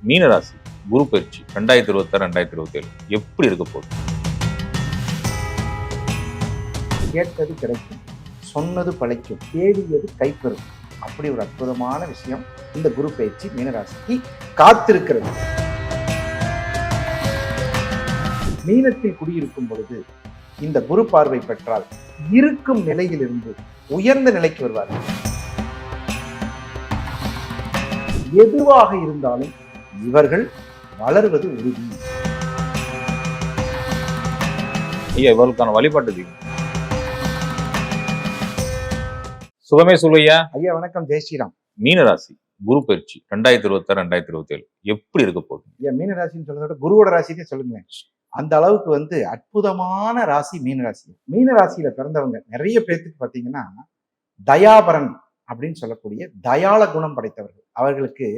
மீனராசி குரு பயிற்சி 2026-2027 எப்படி இருக்க போகுது? கேட்டது கிடைக்கும், சொன்னது பழிக்கும், தேடியது கைப்பெறும். அப்படி ஒரு அற்புதமான விஷயம் இந்த குரு பயிற்சி மீனராசிக்கு காத்திருக்கிறது. மீனத்தில் குடியிருக்கும் பொழுது இந்த குரு பார்வை பெற்றால் இருக்கும் நிலையிலிருந்து உயர்ந்த நிலைக்கு வருவார்கள். எதுவாக இருந்தாலும் இவர்கள் வளர்வது உறுதி. ஐயா, இவர்களுக்கான வழிபாட்டு தெய்வம் சுகமே சொல்லுயா. ஐயா வணக்கம், ஜெய் ஸ்ரீராம். மீனராசி குரு பயிற்சி 2026-2027 எப்படி இருக்க போகுது? ஐயா, மீனராசின்னு சொல்றத விட குருவோட ராசினே சொல்லுங்களேன். அந்த அளவுக்கு அற்புதமான ராசி மீனராசி. மீனராசியில பிறந்தவங்க நிறைய பேர்த்துக்கு பார்த்தீங்கன்னா தயாபரன் அப்படின்னு சொல்லக்கூடிய தயாள குணம் படைத்தவர்கள். அவர்களுக்கு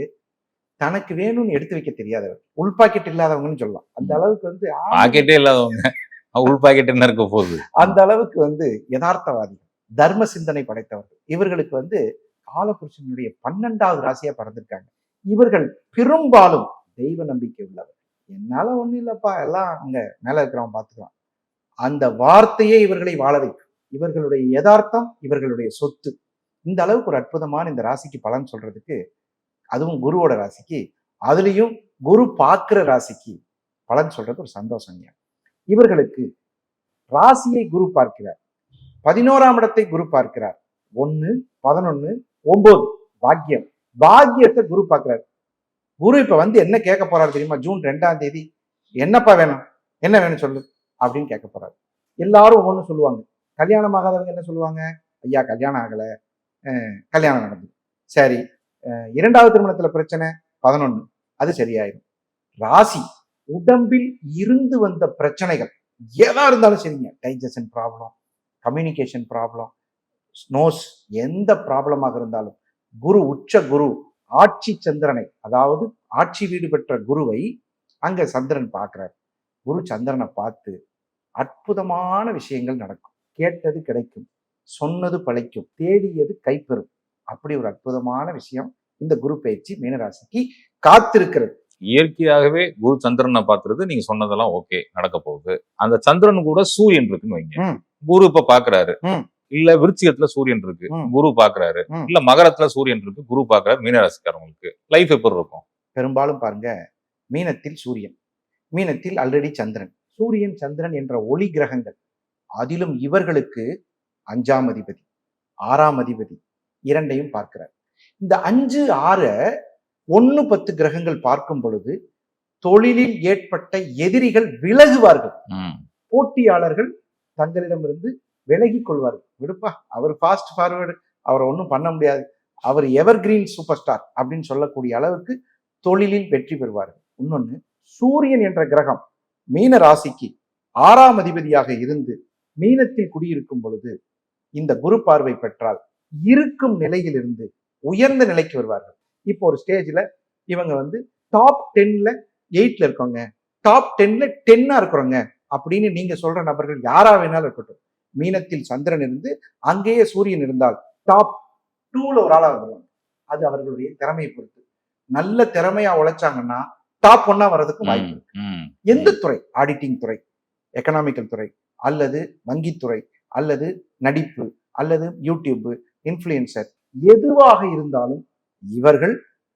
தனக்கு வேணும்னு எடுத்து வைக்க தெரியாதவர், உள் பாக்கெட் இல்லாதவங்கன்னு சொல்லலாம். அந்த அளவுக்கு பாக்கெட்டே இல்லாதவங்க உள் பாக்கெட் என்ன இருக்க போகுது? அந்த அளவுக்கு யதார்த்தவாதிகள், தர்ம சிந்தனை படைத்தவர்கள். இவர்களுக்கு காலபுருஷனுடைய 12வது ராசியா பிறந்திருக்காங்க. இவர்கள் பெரும்பாலும் தெய்வ நம்பிக்கை உள்ளவர். என்னால ஒண்ணும் இல்லப்பா, எல்லாம் அங்க மேல இருக்கிறவன் பார்த்துக்கலாம், அந்த வார்த்தையே இவர்களை வாழ வைக்கும். இவர்களுடைய யதார்த்தம் இவர்களுடைய சொத்து. இந்த அளவுக்கு ஒரு அற்புதமான இந்த ராசிக்கு பலன் சொல்றதுக்கு, அதுவும் குருவோட ராசிக்கு, அதுலயும் குரு பார்க்கிற ராசிக்கு பலன் சொல்றது ஒரு சந்தோஷங்க. இவர்களுக்கு ராசியை குரு பார்க்கிறார், 11ஆம் இடத்தை குரு பார்க்கிறார். 1, 11, 9 பாக்கியம். பாக்கியத்தை குரு பார்க்கிறார். குரு இப்ப என்ன கேட்க போறாரு தெரியுமா? ஜூன் 2ஆம் தேதி என்னப்பா வேணும், என்ன வேணும் சொல்லு அப்படின்னு கேட்க போறாரு. எல்லாரும் ஒவ்வொன்னு சொல்லுவாங்க. கல்யாணம் ஆகாதவங்க என்ன சொல்லுவாங்க? ஐயா கல்யாணம் ஆகல, கல்யாணம் நடந்தது. சரி, 2வது திருமணத்துல பிரச்சனை 11, அது சரியாயிடும். ராசி உடம்பில் இருந்து வந்த பிரச்சனைகள் எதா இருந்தாலும் சரிங்க, digestion problem, communication problem, nose, எந்த ப்ராப்ளமாக இருந்தாலும் குரு, உச்ச குரு ஆட்சி சந்திரனை, அதாவது ஆட்சி வீடு பெற்ற குருவை அங்க சந்திரன் பார்க்கிறார். குரு சந்திரனை பார்த்து அற்புதமான விஷயங்கள் நடக்கும். கேட்டது கிடைக்கும், சொன்னது பழிக்கும், தேடியது கைப்பெறும். அப்படி ஒரு அற்புதமான விஷயம் இந்த குரு பயிற்சி மீனராசிக்கு காத்திருக்கிறது. இயற்கையாகவே குரு சந்திரனை பார்த்துறது நீங்க சொன்னதெல்லாம் ஓகே, நடக்க போகுது. அந்த சந்திரன் கூட சூரியன் இருக்குன்னு வைங்க, குரு இப்ப பாக்குறாரு. இல்ல விருச்சிகத்துல சூரியன் இருக்கு, குரு பாக்குறாரு. இல்ல மகரத்துல சூரியன் இருக்கு, குரு பாக்குறாரு. மீனராசிக்காரங்களுக்கு லைஃப் எப்படி இருக்கும்? பெரும்பாலும் பாருங்க, மீனத்தில் சூரியன், மீனத்தில் ஆல்ரெடி சந்திரன். சூரியன் சந்திரன் என்ற ஒளி கிரகங்கள், அதிலும் இவர்களுக்கு 5ஆம் அதிபதி 6ஆம் அதிபதி 2ஐயும் பார்க்கிறார். இந்த 5, 6, 1, 10 கிரகங்கள் பார்க்கும் பொழுது தொழிலில் ஏற்பட்ட எதிரிகள் விலகுவார்கள். போட்டியாளர்கள் தங்களிடமிருந்து விலகி கொள்வார்கள். விடுப்பா, அவர் ஃபாஸ்ட் ஃபார்வர்டு, அவரை ஒன்றும் பண்ண முடியாது, அவர் எவர் கிரீன் சூப்பர் ஸ்டார் அப்படின்னு சொல்லக்கூடிய அளவுக்கு தொழிலில் வெற்றி பெறுவார்கள். இன்னொன்னு, சூரியன் என்ற கிரகம் மீன ராசிக்கு 6ஆம் அதிபதியாக இருந்து மீனத்தில் குடியிருக்கும் பொழுது இந்த குரு பார்வை பெற்றால் இருக்கும் நிலையிலிருந்து உயர்ந்த நிலைக்கு வருவார்கள். இப்போ ஒரு ஸ்டேஜ்ல இவங்க டாப் 10ல 8ல இருக்கவங்க, டாப் 10ல 10ஆ இருக்கிறவங்க அப்படின்னு நீங்க சொல்ற நபர்கள் யாரா வேணாலும் இருக்கட்டும், மீனத்தில் சந்திரன் இருந்து அங்கேயே சூரியன் இருந்தால் டாப் 2ல ஒரு ஆளா வந்துருவாங்க. அது அவர்களுடைய திறமையை பொறுத்து. நல்ல திறமையா உழைச்சாங்கன்னா டாப் 1ஆ வர்றதுக்கு வாய்ப்பு இருக்கு. எந்த துறை, ஆடிட்டிங் துறை, எக்கனாமிக்கல் துறை, அல்லது வங்கித்துறை, அல்லது நடிப்பு, அல்லது யூடியூப் இன்ஃப்ளூயன்சர், எதுவாக இருந்தாலும் இவர்கள்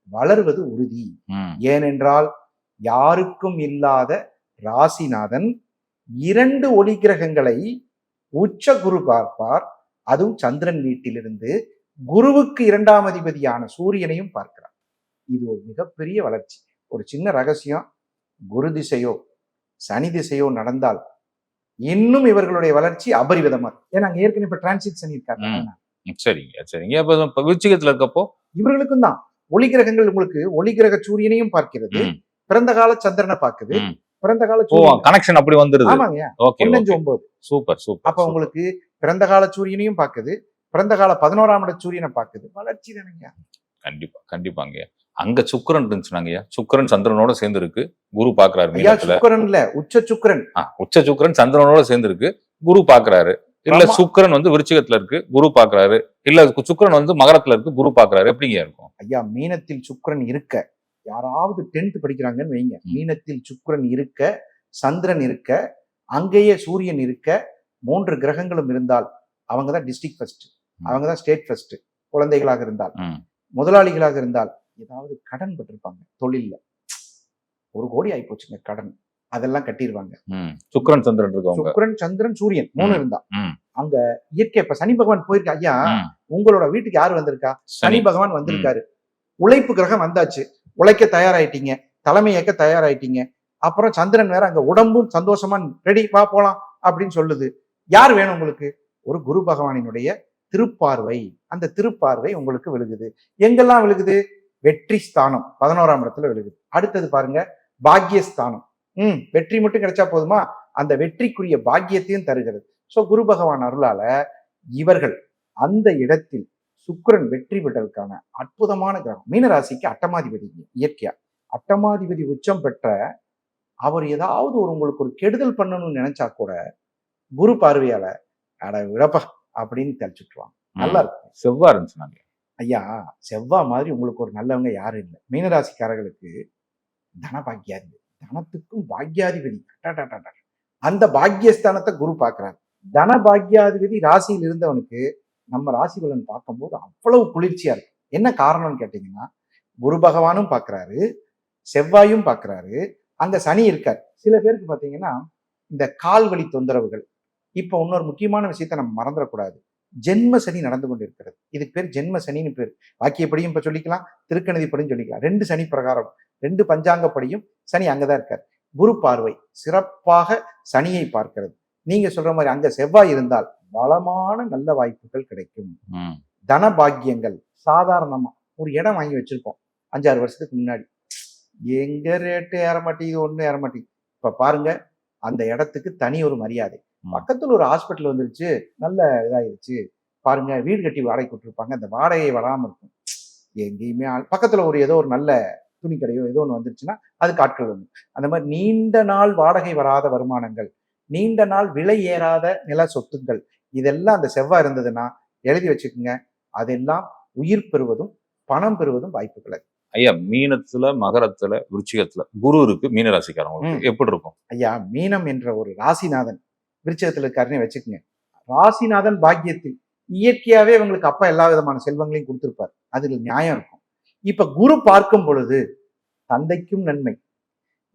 வளர்வது உறுதி. ஏனென்றால் யாருக்கும் இல்லாத ராசிநாதன் 2 ஒளி கிரகங்களை உச்ச குரு பார்ப்பார். அதுவும் சந்திரன் வீட்டிலிருந்து குருவுக்கு 2ஆம் அதிபதியான சூரியனையும் பார்க்கிறார். இது ஒரு மிகப்பெரிய வளர்ச்சி. ஒரு சின்ன ரகசியம், குரு திசையோ சனி திசையோ நடந்தால் இன்னும் இவர்களுடைய வளர்ச்சி அபரிவிதமா இருக்கும். ஏன்னா அங்க ஏற்கனவே இப்ப டிரான்சிட் சனி இருக்காங்க. சரிங்க. இப்ப விருச்சிகத்துல இருக்கப்போ இவர்களுக்கும் தான் ஒளி கிரகங்கள், உங்களுக்கு ஒளி கிரக சூரியனையும் பார்க்கிறது, பிறந்த கால சந்திரனை பார்க்குது, பிறந்த கால கனெக்ஷன் அப்படி வந்துருது. ஆமாங்க, 9. சூப்பர். அப்ப உங்களுக்கு பிறந்த கால சூரியனையும் பார்க்குது, பிறந்த கால 11ஆம் இட சூரியனை பார்க்குது. வளர்ச்சி தானங்க. கண்டிப்பாங்க. அங்க சுக்கிரன் இருந்துச்சுனாங்கய்யா, சுக்கிரன் சந்திரனோட சேர்ந்து இருக்கு, குரு பாக்குறாரு. சுக்கிரன் இல்ல, உச்ச சுக்கிரன். உச்ச சுக்கிரன் சந்திரனோட சேர்ந்து இருக்கு, குரு பாக்குறாரு. இல்ல சுக்கிரன் விருச்சிகத்துல இருக்கு, குரு பாக்குறாரு. இல்ல சுக்கிரன் மகரத்துல இருக்கு, குரு பாக்குறாரு. எப்படிங்க இருக்கும்? ஐயா, மீனத்தில் சுக்கிரன் இருக்க யாராவது 10th படிக்கிறாங்கன்னு வைங்க, மீனத்தில் சுக்கிரன் இருக்க, சந்திரன் இருக்க, அங்கேயே சூரியன் இருக்க, 3 கிரகங்களும் இருந்தால் அவங்க தான் டிஸ்ட்ரிக்ட் ஃபர்ஸ்ட், அவங்க தான் ஸ்டேட் ஃபர்ஸ்ட். குழந்தைகளாக இருந்தால், முதலாளிகளாக இருந்தால் ஏதாவது கடன் பட்டிருப்பாங்க தொழில்ல, 1 கோடி ஆகி போச்சுங்க கடன், அதெல்லாம் கட்டிடுவாங்க. சுக்கிரன் சந்திரன் இருக்கவங்க, சுக்கிரன் சந்திரன் சூரியன் 3 இருந்தா அங்க இயற்கை. இப்ப சனி பகவான் போயிருக்கு, ஐயா உங்களோட வீட்டுக்கு யாரு வந்திருக்கா? சனி பகவான் வந்திருக்காரு. உழைப்பு கிரகம் வந்தாச்சு, உழைக்க தயாராயிட்டீங்க, தலைமை ஏற்க தயாராயிட்டீங்க. அப்புறம் சந்திரன் வேற அங்க உடம்பும் சந்தோஷமா ரெடி வா போலாம் அப்படின்னு சொல்லுது. யார் வேணும் உங்களுக்கு? ஒரு குரு பகவானினுடைய திருப்பார்வை, அந்த திருப்பார்வை உங்களுக்கு விழுகுது. எங்கெல்லாம் விழுகுது? வெற்றி ஸ்தானம் 11ஆம் இடத்துல விழுகுது. அடுத்தது பாருங்க பாக்கியஸ்தானம். வெற்றி மட்டும் கிடைச்சா போதுமா? அந்த வெற்றிக்குரிய பாக்கியத்தையும் தருகிறது. சோ குரு பகவான் அருளால இவர்கள் அந்த இடத்தில் சுக்கிரன் வெற்றி பெற்றதற்கான அற்புதமான கிரகம். மீனராசிக்கு அட்டமாதிபதி, இயற்கையா அட்டமாதிபதி உச்சம் பெற்ற அவர் ஏதாவது உங்களுக்கு ஒரு கெடுதல் பண்ணணும்னு நினைச்சா கூட குரு பார்வையால அட விடப்பா அப்படின்னு தெளிச்சுட்டுருவாங்க. நல்லா இருக்கும். செவ்வா இருந்துச்சு ஐயா, செவ்வா மாதிரி உங்களுக்கு ஒரு நல்லவங்க யாரும் இல்லை. மீனராசிக்காரர்களுக்கு தன பாக்கியாதிபதி, தனத்துக்கும் பாக்கியாதிபதி, அந்த பாக்கியஸ்தானத்தை குரு பார்க்கிறார். தன பாக்கியாதிபதி ராசியில் இருந்தவனுக்கு நம்ம ராசி பலன் பார்க்கும்போது அவ்வளவு குளிர்ச்சியா இருக்கு. என்ன காரணம்னு கேட்டீங்கன்னா, குரு பகவானும் பார்க்கிறாரு, செவ்வாயும் பார்க்கிறாரு, அங்க சனி இருக்கார். சில பேருக்கு பார்த்தீங்கன்னா இந்த கால் வலி தொந்தரவுகள். இப்போ இன்னொரு முக்கியமான விஷயத்த நம்ம மறந்துடக்கூடாது. ஜென்ம சனி நடந்து கொண்டு இருக்கிறது. இதுக்கு பேர் ஜென்ம சனின்னு பேர். வாக்கியப்படியும் இப்ப சொல்லிக்கலாம், திருக்கணிதிப்படியும் சொல்லிக்கலாம். 2 சனி பிரகாரம், 2 பஞ்சாங்கப்படியும் சனி அங்கதான் இருக்கார். குரு பார்வை சிறப்பாக சனியை பார்க்கிறது. நீங்க சொல்ற மாதிரி அங்க செவ்வாய் இருந்தால் வளமான நல்ல வாய்ப்புகள் கிடைக்கும். தன பாக்கியங்கள். சாதாரணமா ஒரு இடம் வாங்கி வச்சிருக்கோம் 5-6 வருஷத்துக்கு முன்னாடி, எங்க ரேட்டு ஏற மாட்டேங்குது, ஒன்றும் ஏற மாட்டேங்குது. இப்ப பாருங்க, அந்த இடத்துக்கு தனி ஒரு மரியாதை. பக்கத்துல ஒரு ஹாஸ்பிட்டல் வந்துருச்சு, நல்ல இதாயிருச்சு. பாருங்க, வீடு கட்டி வாடகை கொடுத்துருப்பாங்க, அந்த வாடகை வராம இருக்கும். எங்கேயுமே பக்கத்துல ஒரு ஏதோ ஒரு நல்ல துணி கடையோ ஏதோ ஒன்று வந்துருச்சுன்னா அதுக்கு ஆட்கள் வந்து. அந்த மாதிரி நீண்ட நாள் வாடகை வராத வருமானங்கள், நீண்ட நாள் விலை ஏறாத நில சொத்துக்கள், இதெல்லாம் அந்த செவ்வாய் இருந்ததுன்னா எழுதி வச்சுக்கோங்க, அதெல்லாம் உயிர் பெறுவதும் பணம் பெறுவதும் வாய்ப்புகள். ஐயா, மீனத்துல, மகரத்துல, விருச்சிகத்துல குரு இருக்கு மீனராசிக்காரங்களுக்கு எப்படி இருக்கும்? ஐயா, மீனம் என்ற ஒரு ராசிநாதன் விருச்சிகத்துல இருக்காருன்னு வச்சுக்கோங்க. ராசிநாதன் பாக்கியத்தில் இயற்கையாவே இவங்களுக்கு அப்பா எல்லா விதமான செல்வங்களையும் கொடுத்திருப்பார், அதுல நியாயம் இருக்கும். இப்ப குரு பார்க்கும் பொழுது தந்தைக்கும் நன்மை,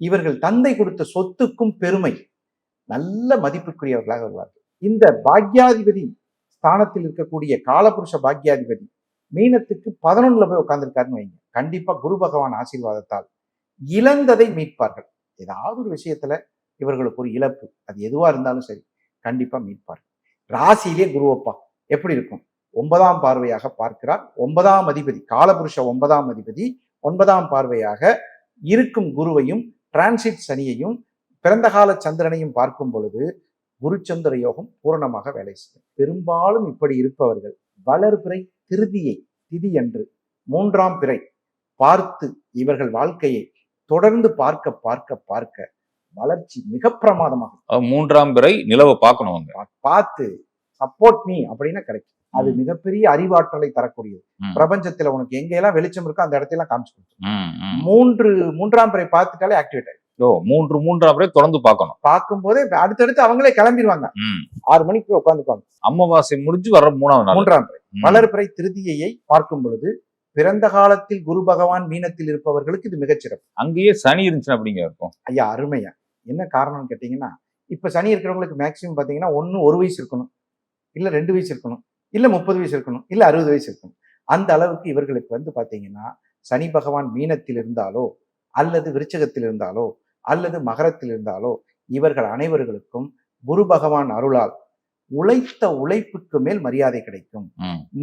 இவர்கள் தந்தை கொடுத்த சொத்துக்கும் பெருமை, நல்ல மதிப்புக்குரியவர்களாக வருவார்கள். இந்த பாக்யாதிபதி ஸ்தானத்தில் இருக்கக்கூடிய காலபுருஷ பாக்யாதிபதி மீனத்துக்கு 11ல போய் உட்கார்ந்துருக்காருன்னு வைங்க, கண்டிப்பா குரு பகவான் ஆசீர்வாதத்தால் இழந்ததை மீட்பார்கள். ஏதாவது ஒரு விஷயத்துல இவர்களுக்கு ஒரு இழப்பு, அது எதுவா இருந்தாலும் சரி, கண்டிப்பா மீட்பார்கள். ராசியிலே குருவப்பா எப்படி இருக்கும்? 9ஆம் பார்வையாக பார்க்கிறார். 9ஆம் அதிபதி, காலபுருஷ 9ஆம் அதிபதி 9ஆம் பார்வையாக இருக்கும் குருவையும் டிரான்சிட் சனியையும் பிறந்த கால சந்திரனையும் பார்க்கும் பொழுது குருச்சந்திர யோகம் பூரணமாக வேலை செய்யும். பெரும்பாலும் இப்படி இருப்பவர்கள் வளர்பிறை திருதியை திதி என்று 3ஆம் பிறை பார்த்து இவர்கள் வாழ்க்கையை தொடர்ந்து பார்க்க பார்க்க பார்க்க வளர்ச்சி மிக பிரமாதமாக. 3ஆம் பிறை நிலவை பார்க்கணும், பார்த்து சப்போர்ட் மீ அப்படின்னா கிடைக்கும். அது மிகப்பெரிய அறிவாற்றலை தரக்கூடியது. பிரபஞ்சத்துல உனக்கு எங்கெல்லாம் வெளிச்சம் இருக்கோ அந்த இடத்தையெல்லாம் காமிச்சு கொடுத்து 3ஆம் பிறை பார்த்துட்டாலே ஆக்டிவேட் ஆயிடும். 3ஆம் பிறை தொடர்ந்து பார்க்கணும். பார்க்கும் போதே அடுத்தடுத்து அவங்களே கிளம்பிடுவாங்க. 6 மணிக்கு உட்காந்துப்பாங்க. அமாவாசை முடிஞ்சு வர 3ஆம் பிறை வளர்பிறை திருதியை பார்க்கும் பொழுது பிறந்த காலத்தில் குரு பகவான் மீனத்தில் இருப்பவர்களுக்கு இது மிகச்சிறப்பு. அங்கேயே சனி இருந்துச்சு அப்படிங்க இருக்கும். ஐயா, அருமையா. என்ன காரணம்னு கேட்டீங்கன்னா, இப்ப சனி இருக்கிறவங்களுக்கு மேக்சிமம் பாத்தீங்கன்னா 1 வயசு இருக்கணும், இல்ல 2 வயசு இருக்கணும், இல்ல 30 வயசு இருக்கணும், இல்ல 60 வயசு இருக்கணும். அந்த அளவுக்கு இவர்களுக்கு வந்து பாத்தீங்கன்னா சனி பகவான் மீனத்தில் இருந்தாலோ அல்லது விருச்சகத்தில் இருந்தாலோ அல்லது மகரத்தில் இருந்தாலோ இவர்கள் அனைவர்களுக்கும் குரு பகவான் அருளால் உழைத்த உழைப்புக்கு மேல் மரியாதை கிடைக்கும்.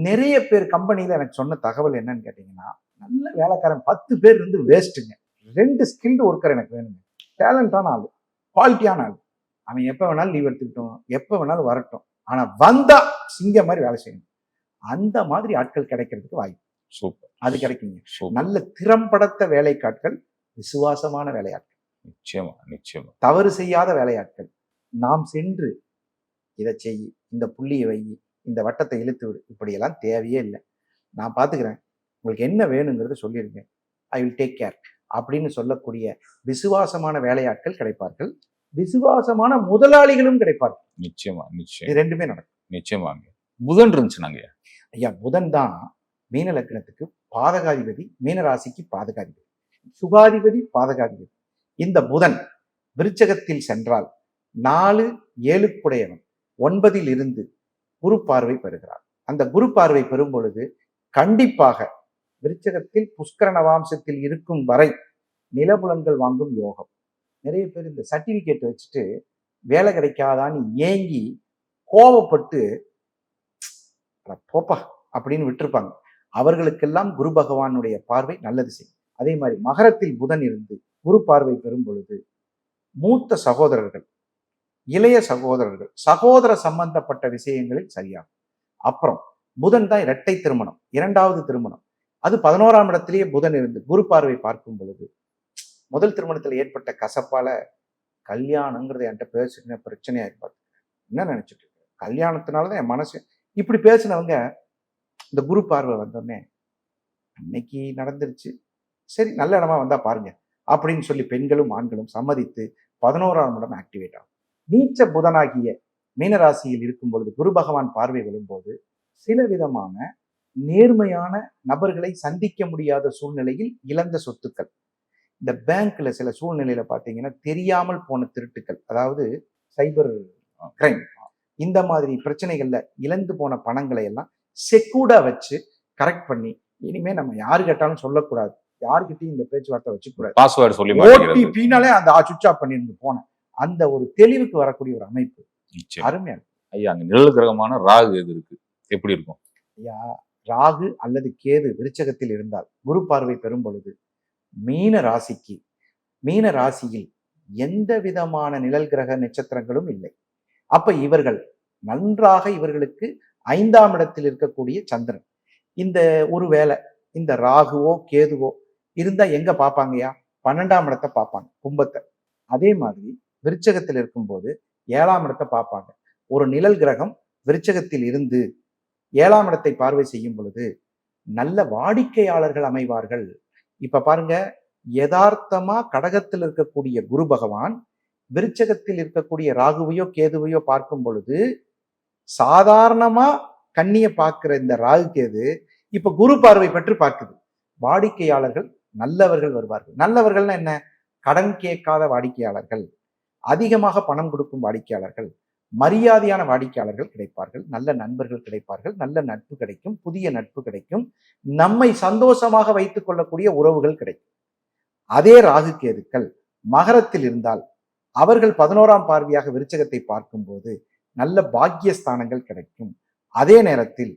நிறைய பேர் கம்பெனியில எனக்கு சொன்ன தகவல் என்னன்னு கேட்டீங்கன்னா, நல்ல வேலைக்காரன் 10 பேர் இருந்து வேஸ்ட்டுங்க, 2 ஸ்கில்டு ஒர்க்கர் எனக்கு வேணுங்க, டேலண்டான ஆளு, குவாலிட்டியான ஆளு, அவன் எப்ப வேணாலும் லீவ் எடுத்துக்கிட்டோம், எப்ப வேணாலும் வரட்டும், ஆனா வந்தா சிங்க மாதிரி வேலை செய்யணும். அந்த மாதிரி ஆட்கள் கிடைக்கிறதுக்கு வாய்ப்பு. சூப்பர், அது கிடைக்குங்க. நல்ல திறம்படத்த வேலைக்காட்கள், விசுவாசமான வேலையாட்கள், நிச்சயமா நிச்சயமா தவறு செய்யாத வேலையாட்கள், நாம் சென்று இதை செய், இந்த புள்ளியை வை, இந்த வட்டத்தை இழுத்து விடு, இப்படியெல்லாம் தேவையே இல்லை, நான் பார்த்துக்கிறேன், உங்களுக்கு என்ன வேணுங்கிறத சொல்லியிருக்கேன், ஐ வில் டேக் கேர் அப்படின்னு சொல்லக்கூடிய விசுவாசமான வேலையாட்கள் கிடைப்பார்கள், விசுவாசமான முதலாளிகளும் கிடைப்பார்கள். நிச்சயமா, இது நிச்சயம், ரெண்டுமே நடக்கும். நிச்சயமாங்க. புதன் இருந்துச்சுனாங்க. ஐயா, புதன் தான் மீன லக்னத்துக்கு பாதகாதிபதி, மீன ராசிக்கு பாதகாதிபதி, சுகாதிபதி, பாதகாதிபதி. இந்த புதன் விருச்சகத்தில் சென்றால் 4 7 9 இருந்து குரு பார்வை பெறுகிறார். அந்த குரு பார்வை பெறும் பொழுது கண்டிப்பாக விருச்சகத்தில் புஷ்கர நவாம்சத்தில் இருக்கும் வரை நிலபுலன்கள் வாங்கும் யோகம். நிறைய பேர் இந்த சர்டிபிகேட் வச்சுட்டு வேலை கிடைக்காதான்னு ஏங்கி கோபப்பட்டு போப்பா அப்படின்னு விட்டுருப்பாங்க. அவர்களுக்கெல்லாம் குரு பகவானுடைய பார்வை நல்லது செய்யும். அதே மாதிரி மகரத்தில் புதன் இருந்து குரு பார்வை பெறும் பொழுது மூத்த சகோதரர்கள், இளைய சகோதரர்கள், சகோதர சம்பந்தப்பட்ட விஷயங்களில் சரியாகும். அப்புறம் புதன் தான் இரட்டை திருமணம், 2வது திருமணம். அது 11ஆம் இடத்திலேயே புதன் இருந்து குரு பார்வை பார்க்கும் பொழுது முதல் திருமணத்தில் ஏற்பட்ட கசப்பால கல்யாணங்கிறத என்கிட்ட பேசுன பிரச்சனையா இருப்பாரு. என்ன நினைச்சிட்டு இருக்கு, கல்யாணத்தினாலதான் என் மனசு இப்படி பேசினவங்க இந்த குரு பார்வை வந்தோடனே அன்னைக்கு நடந்துருச்சு, சரி நல்ல இடமா வந்தா பாருங்க அப்படின்னு சொல்லி பெண்களும் ஆண்களும் சம்மதித்து 11ஆம் இடம் ஆக்டிவேட் ஆகும். நீச்ச புதனாகிய மீனராசியில் இருக்கும் பொழுது குரு பகவான் பார்வை விழும்போது சில விதமான நேர்மையான நபர்களை சந்திக்க முடியாத சூழ்நிலையில் இழந்த சொத்துக்கள், இந்த பேங்க்ல சில சூழ்நிலையில பாத்தீங்கன்னா தெரியாமல் போன திருட்டுக்கள், அதாவது சைபர் கிரைம், இந்த மாதிரி பிரச்சனைகள்ல இழந்து போன பணங்களை எல்லாம் செக்யூர்டா வச்சு கரெக்ட் பண்ணி இனிமே நம்ம யாரு கேட்டாலும் சொல்லக்கூடாது, யாருக்கிட்டையும் இந்த பேச்சுவார்த்தை வச்சுக்கூடாது, பாஸ்வேர்டு சொல்லி ஓடிபினாலே அந்த சுவிட்ச் ஆஃப் பண்ணிருந்து போன அந்த ஒரு தெளிவுக்கு வரக்கூடிய ஒரு அமைப்பு அருமையா இருக்கு. ஐயா, அங்க நிழல் கிரகமான ராகு எது இருக்கு, எப்படி இருக்கும் ஐயா? ராகு அல்லது கேது விருச்சகத்தில் இருந்தால் குரு பார்வை பெறும் பொழுது மீன ராசிக்கு, மீன ராசியில் எந்த விதமான நிழல் கிரக நட்சத்திரங்களும் இல்லை. அப்ப இவர்கள் நன்றாக, இவர்களுக்கு 5ஆம் இடத்தில் இருக்கக்கூடிய சந்திரன், இந்த ஒரு வேளை இந்த ராகுவோ கேதுவோ இருந்தா எங்க பார்ப்பாங்கயா? 12ஆம் இடத்தை பார்ப்பாங்க, கும்பத்தை. அதே மாதிரி விருச்சகத்தில் இருக்கும்போது 7ஆம் இடத்தை பார்ப்பாங்க. ஒரு நிழல் கிரகம் விருச்சகத்தில் இருந்து 7ஆம் இடத்தை பார்வை செய்யும் பொழுது நல்ல வாடிக்கையாளர்கள் அமைவார்கள். இப்ப பாருங்க, யதார்த்தமா கடகத்தில் இருக்கக்கூடிய குரு பகவான் விருச்சகத்தில் இருக்கக்கூடிய ராகுவையோ கேதுவையோ பார்க்கும் பொழுது சாதாரணமா கண்ணிய பார்க்கிற இந்த ராகு கேது இப்ப குரு பார்வை பெற்று பார்க்குது. வாடிக்கையாளர்கள் நல்லவர்கள் வருவார்கள். நல்லவர்கள்னா என்ன? கடன் கேட்காத வாடிக்கையாளர்கள், அதிகமாக பணம் கொடுக்கும் வாடிக்கையாளர்கள், மரியாதையான வாடிக்கையாளர்கள் கிடைப்பார்கள், நல்ல நண்பர்கள் கிடைப்பார்கள், நல்ல நட்பு கிடைக்கும், புதிய நட்பு கிடைக்கும், நம்மை சந்தோஷமாக வைத்துக் கொள்ளக்கூடிய உறவுகள் கிடைக்கும். அதே ராகு கேதுக்கள் மகரத்தில் இருந்தால் அவர்கள் 11ஆம் பார்வையாக விருச்சகத்தை பார்க்கும்போது நல்ல பாக்கியஸ்தானங்கள் கிடைக்கும். அதே நேரத்தில்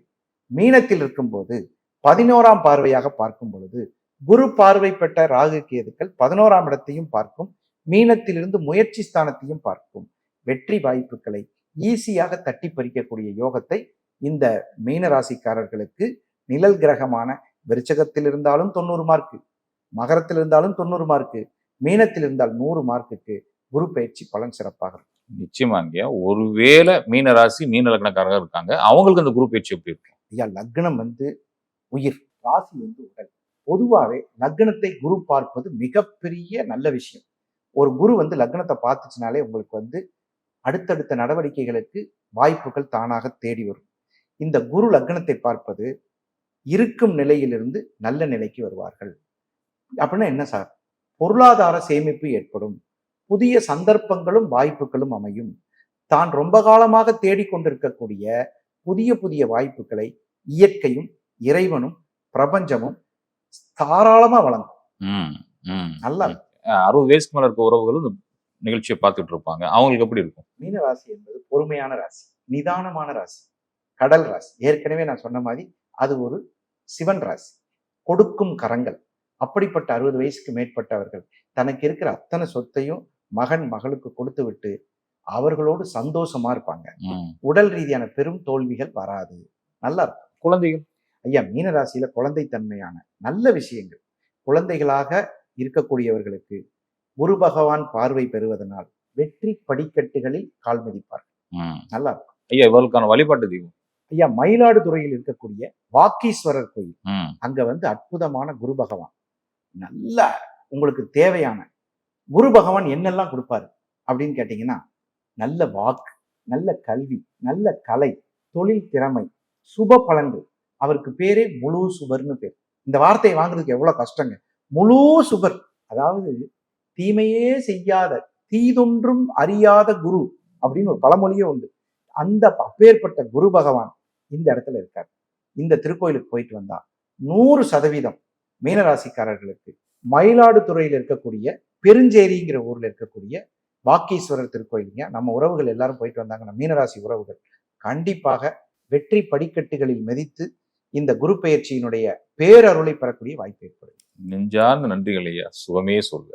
மீனத்தில் இருக்கும்போது 11ஆம் பார்வையாக பார்க்கும் பொழுது குரு பார்வை பெற்ற ராகு கேதுக்கள் 11ஆம் இடத்தையும் பார்க்கும், மீனத்திலிருந்து முயற்சி ஸ்தானத்தையும் பார்க்கும். வெற்றி வாய்ப்புகளை ஈஸியாக தட்டி பறிக்கக்கூடிய யோகத்தை இந்த மீன ராசிக்காரர்களுக்கு நிழல் கிரகமான விருச்சகத்தில் இருந்தாலும் 90 மார்க்கு, மகரத்தில் இருந்தாலும் 90 மார்க்கு, மீனத்தில் இருந்தால் 100 மார்க்குக்கு குரு பயிற்சி பலன் சிறப்பாக இருக்கும். நிச்சயமாங்க. ஒருவேளை மீன ராசி மீன லக்னக்காரங்க இருக்காங்க, அவங்களுக்கு அந்த குரு பயிற்சி எப்படி இருக்கும் ஐயா? லக்னம் உயிர், ராசி உடல். பொதுவாகவே லக்னத்தை குரு பார்ப்பது மிகப்பெரிய நல்ல விஷயம். ஒரு குரு லக்னத்தை பார்த்துச்சுனாலே உங்களுக்கு அடுத்தடுத்த நடவடிக்கைகளுக்கு வாய்ப்புகள் தானாக தேடி வரும். இந்த குரு லக்னத்தை பார்ப்பது இருக்கும் நிலையிலிருந்து நல்ல நிலைக்கு வருவார்கள். அப்படின்னா என்ன சார்? பொருளாதார சேமிப்பு ஏற்படும், புதிய சந்தர்ப்பங்களும் வாய்ப்புகளும் அமையும், தான் ரொம்ப காலமாக தேடிக்கொண்டிருக்கக்கூடிய புதிய புதிய வாய்ப்புகளை இயற்கையும் இறைவனும் பிரபஞ்சமும் தாராளமா வழங்கும். நல்லா 60 வயசுக்கு மேல இருக்க உறவுகளும் இந்த நிகழ்ச்சியை பார்த்துட்டு இருப்பாங்க, அவங்களுக்கு எப்படி இருக்கும்? மீன ராசி என்பது பொறுமையான ராசி, நிதானமான ராசி, கடல் ராசி. ஏற்கனவே நான் சொன்ன மாதிரி அது ஒரு சிவன் ராசி, கொடுக்கும் கரங்கள். அப்படிப்பட்ட 60 வயசுக்கு மேற்பட்டவர்கள் தனக்கு இருக்கிற அத்தனை சொத்தையும் மகன் மகளுக்கு கொடுத்து விட்டு அவர்களோடு சந்தோஷமா இருப்பாங்க. உடல் ரீதியான பெரும் தோல்விகள் வராது, நல்லா இருக்கும். குழந்தைகள் ஐயா, மீனராசியில குழந்தை தன்மையான நல்ல விஷயங்கள், குழந்தைகளாக இருக்கக்கூடியவர்களுக்கு குரு பகவான் பார்வை பெறுவதனால் வெற்றி படிக்கட்டுகளில் கால் மிதிப்பார்கள், நல்லா இருக்கும். ஐயா, இவர்களுக்கான வழிபாட்டு தெய்வம் ஐயா, மயிலாடுதுறையில் இருக்கக்கூடிய வாக்கீஸ்வரர் கோயில், அங்க அற்புதமான குரு பகவான் நல்ல உங்களுக்கு தேவையான குரு பகவான் என்னெல்லாம் கொடுப்பாரு அப்படின்னு கேட்டீங்கன்னா, நல்ல வாக்கு, நல்ல கல்வி, நல்ல கலை, தொழில் திறமை, சுப பலன்கள். அவருக்கு பேரே முழு சுபர்னு பேர். இந்த வார்த்தையை வாங்குறதுக்கு எவ்வளவு கஷ்டங்க. முழு சுபர், அதாவது தீமையே செய்யாத, தீதொன்றும் அறியாத குரு அப்படின்னு ஒரு பழமொழியே உண்டு. அந்த அப்பேற்பட்ட குரு பகவான் இந்த இடத்துல இருக்கார். இந்த திருக்கோயிலுக்கு போயிட்டு வந்தா 100% மீனராசிக்காரர்களுக்கு மயிலாடுதுறையில் இருக்கக்கூடிய பெருஞ்சேரிங்கிற ஊர்ல இருக்கக்கூடிய வாக்கீஸ்வரர் திருக்கோயிலுங்க. நம்ம உறவுகள் எல்லாரும் போயிட்டு வந்தாங்கன்னா, மீனராசி உறவுகள் கண்டிப்பாக வெற்றி படிக்கட்டுகளில் மிதித்து இந்த குரு பெயர்ச்சியினுடைய பேரருளை பெறக்கூடிய வாய்ப்பு ஏற்படும். நெஞ்சார்ந்த நன்றிகள் ஐயா. சுகமே சொல்க.